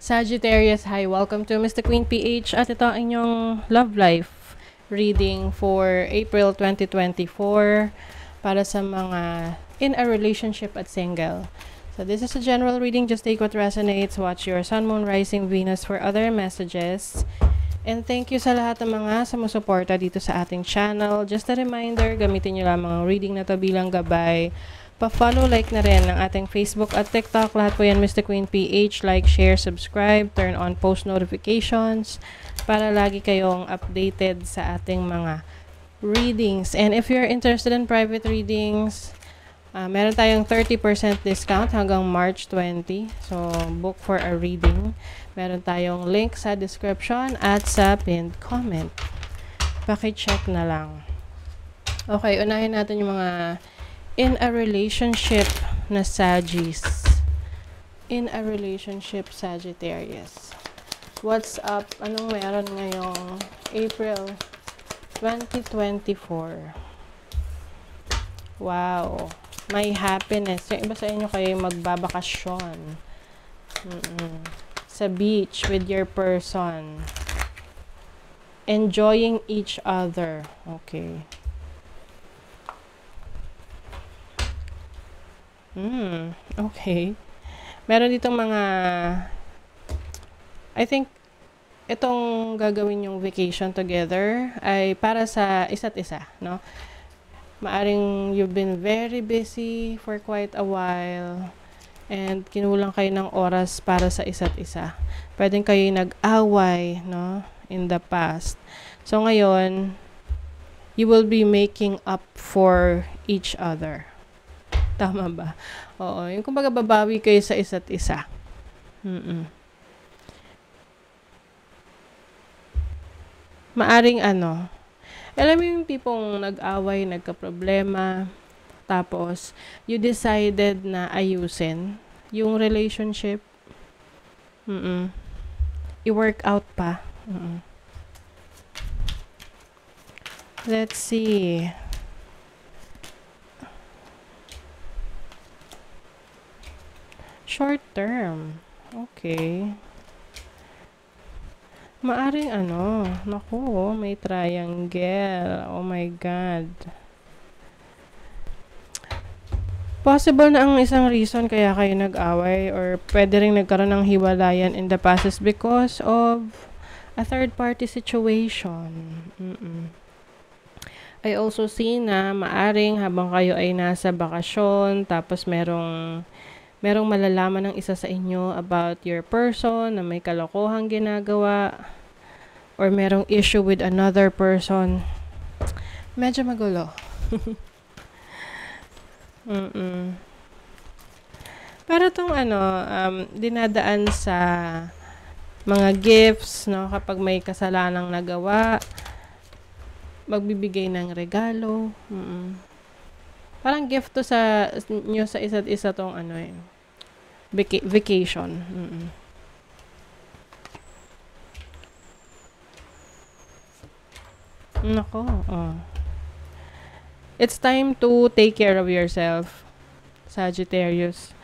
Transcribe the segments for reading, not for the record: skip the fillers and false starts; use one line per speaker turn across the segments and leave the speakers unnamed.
Sagittarius, hi. Welcome to Mr. Queen PH at ito ang inyong love life reading for April 2024 para sa mga in a relationship at single. So this is a general reading. Just take what resonates. Watch your sun, moon, rising, Venus for other messages. And thank you sa lahat ng mga sumusuporta dito sa ating channel. Just a reminder, gamitin nyo lamang ang reading na to bilang gabay. Pa-follow, like na rin ng ating Facebook at TikTok. Lahat po yan, Mr. Queen PH. Like, share, subscribe, turn on post notifications para lagi kayong updated sa ating mga readings. And if you're interested in private readings, meron tayong 30% discount hanggang March 20. So, book for a reading. Meron tayong link sa description at sa pinned comment. Paki-check na lang. Okay, unahin natin yung mga in a relationship na Sagittarius. In a relationship, Sagittarius. What's up? Anong meron ngayong April 2024? Wow. May happiness. Yung iba sa inyo kayo magbabakasyon. Sa beach with your person. Enjoying each other. Okay. Okay. Meron ditong mga, I think, itong gagawin yung vacation together ay para sa isa't isa, no? Maaring you've been very busy for quite a while and kinulang kayo ng oras para sa isa't isa. Pwedeng kayo nag-away, no? In the past. So ngayon, you will be making up for each other. Tama ba? Oo. Yung kumbaga babawi kayo sa isa't isa. Maaring alam mo yung tipong nag-away, nagka-problema, tapos you decided na ayusin yung relationship. I-work out pa. Let's see. Short term. Okay. Maaring naku, may triangle. Oh my God. Possible na ang isang reason kaya kayo nag-away or pwede rin nagkaroon ng hiwalayan in the past is because of a third party situation. I also see na maaring habang kayo ay nasa bakasyon, tapos merong malalaman ng isa sa inyo about your person na may kalokohang ginagawa or merong issue with another person. Medyo magulo. Pero itong dinadaan sa mga gifts, no? Kapag may kasalanang nagawa, magbibigay ng regalo. Parang gift to sa nyo sa isa't isa tong vacation. Nako. It's time to take care of yourself, Sagittarius.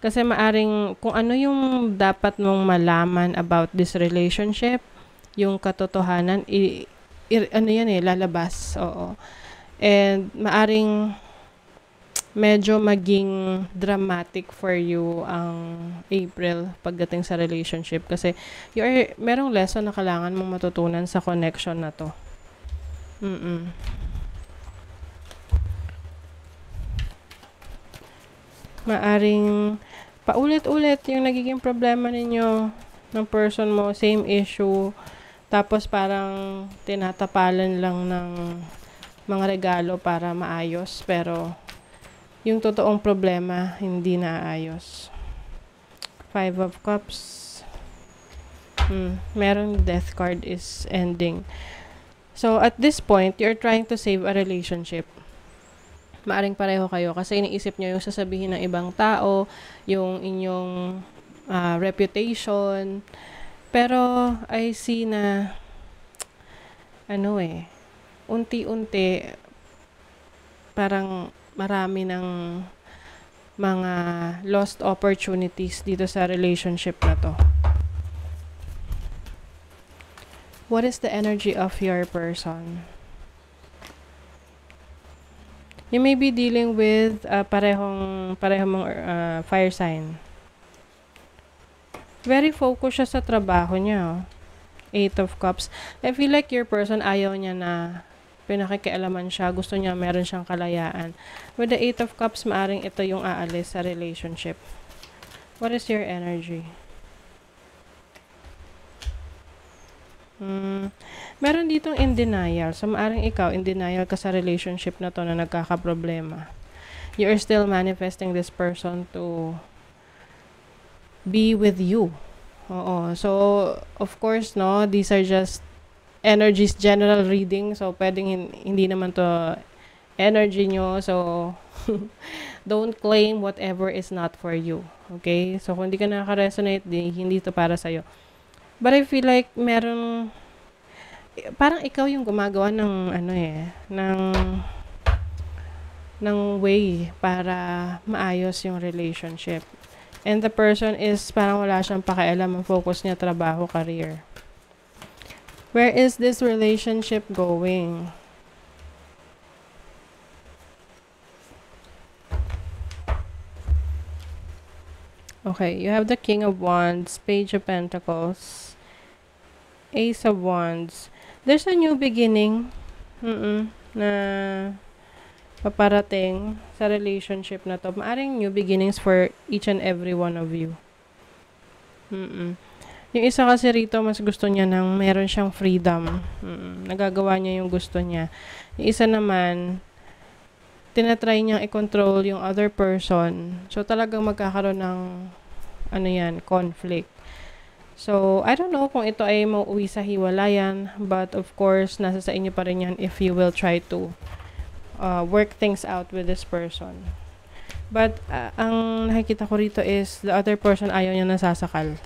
Kasi maaring kung ano yung dapat mong malaman about this relationship, yung katotohanan, lalabas. Oo. And maaring medyo maging dramatic for you ang April pagdating sa relationship kasi merong lesson na kailangan mong matutunan sa connection na to. Maaring paulit-ulit yung nagiging problema ninyo ng person mo, same issue, tapos parang tinatapalan lang ng mga regalo para maayos, pero yung totoong problema hindi naayos. 5 of Cups. Merong death card is ending. So, at this point, you're trying to save a relationship. Maaring pareho kayo kasi iniisip nyo yung sasabihin ng ibang tao, yung inyong reputation. Pero, I see na unti-unti parang marami ng mga lost opportunities dito sa relationship na to. What is the energy of your person? You may be dealing with parehong mong fire sign. Very focused siya sa trabaho niya. Oh. Eight of Cups. I feel like your person ayaw niya na pinakikialaman siya. Gusto niya meron siyang kalayaan. With the Eight of Cups, maaring ito yung aalis sa relationship. What is your energy? Meron ditong in denial. So, maaring ikaw, in denial ka sa relationship na to na nagkakaproblema. You are still manifesting this person to be with you. Oo. So, of course, no, these are just energies, general reading. So, pwedeng hindi naman to energy nyo. So, don't claim whatever is not for you. Okay? So, kung hindi ka nakaka-resonate, hindi to para sa'yo. But I feel like parang ikaw yung gumagawa ng ng way para maayos yung relationship. And the person is parang wala siyang pakialam, ang focus niya trabaho, career. Where is this relationship going? Okay, you have the King of Wands, Page of Pentacles, Ace of Wands. There's a new beginning na paparating sa relationship na to. Maaring new beginnings for each and every one of you. Yung isa kasi rito, mas gusto niya ng meron siyang freedom. Nagagawa niya yung gusto niya. Yung isa naman, tinatry niyang i-control yung other person. So, talagang magkakaroon ng conflict. So, I don't know kung ito ay mauwi sa hiwalayan, but of course, nasa sa inyo pa rin yan if you will try to work things out with this person. But, ang nakikita ko rito is the other person ayaw niya nasasakal.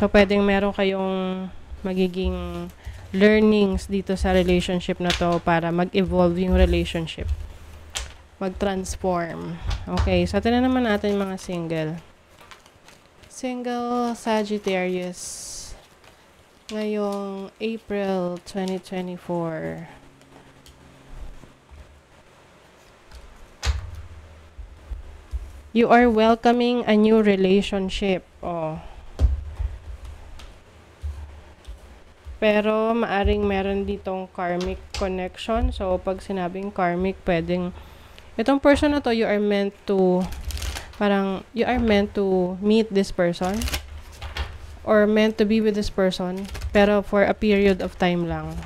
So, pwedeng meron kayong magiging learnings dito sa relationship na to para mag-evolve yung relationship. Mag-transform. Okay, so tingnan naman natin yung mga single. Single Sagittarius ngayong April 2024. You are welcoming a new relationship. Oh. Pero maaring meron ditong karmic connection. So, pag sinabing karmic, pwedeng itong person na to, you are meant to meet this person or meant to be with this person, pero for a period of time lang.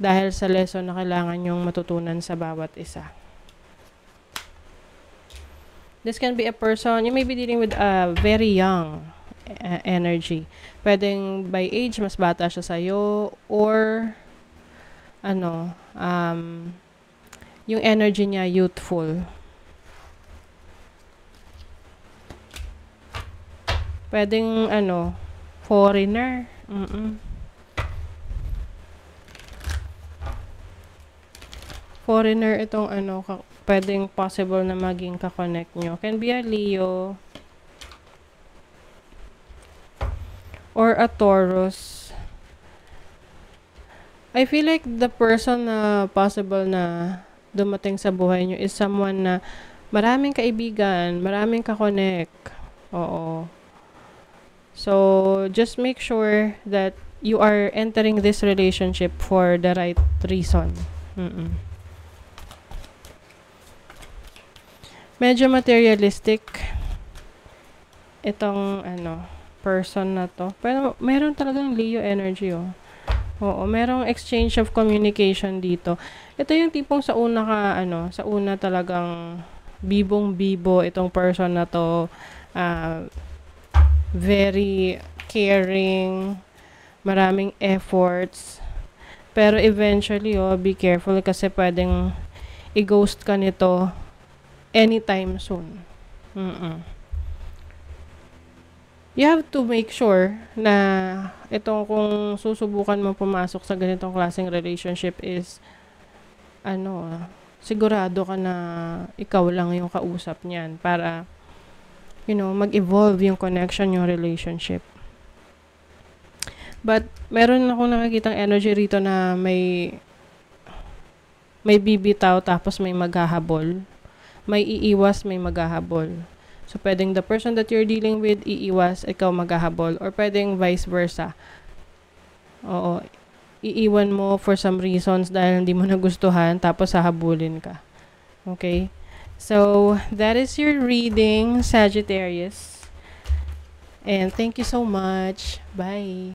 Dahil sa lesson na kailangan yung matutunan sa bawat isa. This can be a person, you may be dealing with a very young energy. Pwedeng by age, mas bata siya sa'yo, or yung energy niya youthful. Pwedeng foreigner. Foreigner itong pwedeng possible na maging ka-connect nyo. Can be a Leo or a Taurus. I feel like the person na possible na dumating sa buhay nyo is someone na maraming kaibigan, maraming ka-connect. Oo. So, just make sure that you are entering this relationship for the right reason. Medyo materialistic itong person na to. Pero meron talagang Leo energy, oh. Oo, merong exchange of communication dito. Ito yung tipong sa una talagang bibong-bibo itong person na to. Very caring, maraming efforts. Pero eventually, be careful kasi pwedeng i-ghost ka nito anytime soon. You have to make sure na itong kung susubukan mo pumasok sa ganitong klaseng relationship is sigurado ka na ikaw lang yung kausap niyan para, mag-evolve yung connection, yung relationship. But, meron akong nakikitang energy rito na may bibitaw tapos may maghahabol. May iiwas, may maghahabol. So, pwedeng the person that you're dealing with, iiwas, ikaw maghahabol. Or pwedeng vice versa. Oo, iiwan mo for some reasons dahil hindi mo nagustuhan, tapos hahabulin ka. Okay? So, that is your reading, Sagittarius. And thank you so much. Bye.